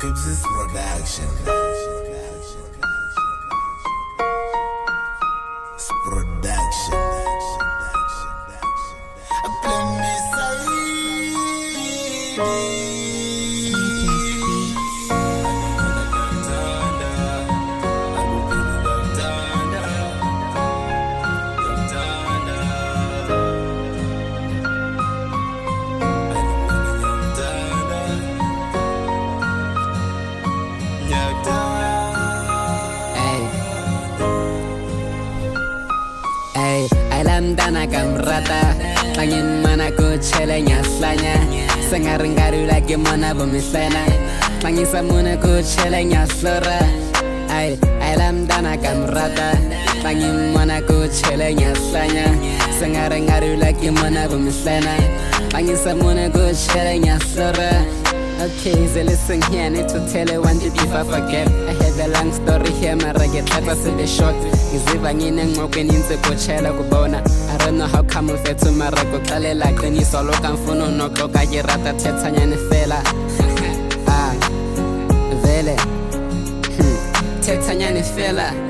Fibsis Production. It's production. I blame me Alamdana kamrata Tangin mana ku chelenya slanya Sengarengaru lagi mana bumislena Tangin samuna ku chelenya slora Alamdana kamrata Tangin mana ku chelenya slanya Sengarengaru lagi mana bumislena Tangin samuna ku chelenya slora. Okay, so listen here, I need to tell you one thing before I forget. I have a long story here, my get type of the short. Is if I'm in and walking into Coachella Gubona. I don't know how come if it's to my record, Kale like the Niso Lokan Funo, no Coca Gerata Tetanya and Fela. Vele Tetanya and Fela.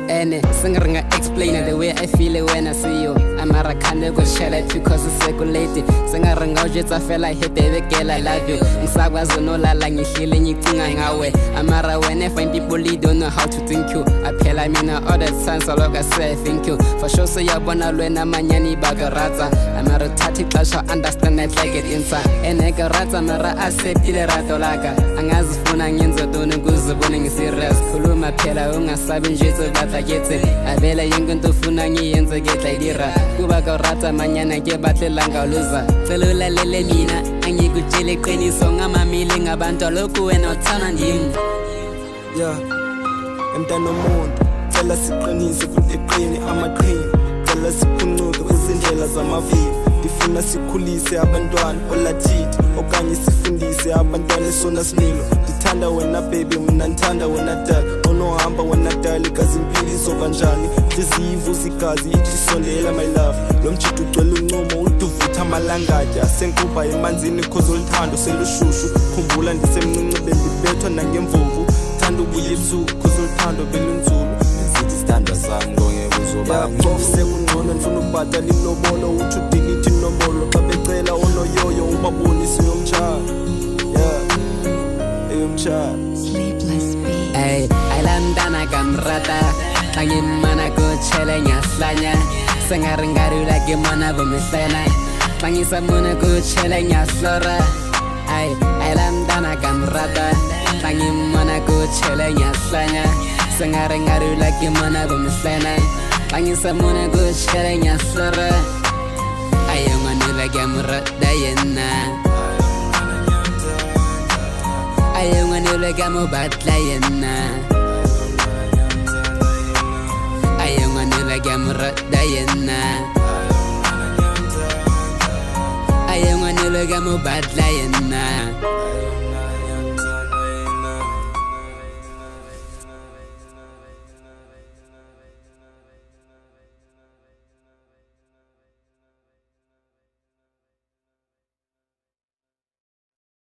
And singer explain the way I feel it when I see you. I'm a rakane go shell it because it's circulated. Singer just I feel like hey baby girl I love you. Msagwazo no la lang healing you thing ngawe. Amara when I find people don't know how to thank you. I feel I mean all that sense all I say thank you. For sure so ya bona lwena manyani bagarata. Amara tati clash understand it like it inside. And I garata mara accept ile rato laka. Angazifuna ngenzo dona nguzibona ngiserious. Khuluma phela ungasabi nje I Abela yengun to funangi yenza get idira. Kuba karata manyana ke batle langa luza. Celula lele mina angi kuchele kweni songa mamile ngabantu lokhu wena uthana ndim. Yeah, emntana omuntu cela siqinise kuleqini amaqini. Cela siphuncuke kuzindlela zamavili. Ndifuna sikhulise abantwana olathiti okanye sifundise abantwana esona sinilo. Ndithanda wena baby mina ndithanda wena dad. Onohamba wena dali kazimpili sokanjani. Izivu zigazi ithi sondela my love. Lo mjito ugcwele uncumo uduvutha amalangati asenkuba emanzini cause oluthando selushushu. Khumbula ndisemncinci bendibethwa nangemvubu. Thanda ubuye ebusuku cause oluthando belunzulu. Ngizithi sithandwa sami ngeke uzoba mnqofu sekungcono ndifuna ukubhatala ilobolo uthi udelete inombolo xa becela onoyoyo ubabonise yomtshaya. Yeah, eyomtshaya. Alamdana kamrata Tangin mana ku chelenya slanya Sengarengaru lagi mana bumislena Tangin samuna ku chelenya slora Alamdana kamrata Tangin mana ku chelenya slanya Sengarengaru lagi mana bumislena Tangin samuna ku chelenya slora Ayo manu lagi amrata yenna Ayo manu lagi amubatla yenna Gamrata yenna Ayong anulaga mo badla yenna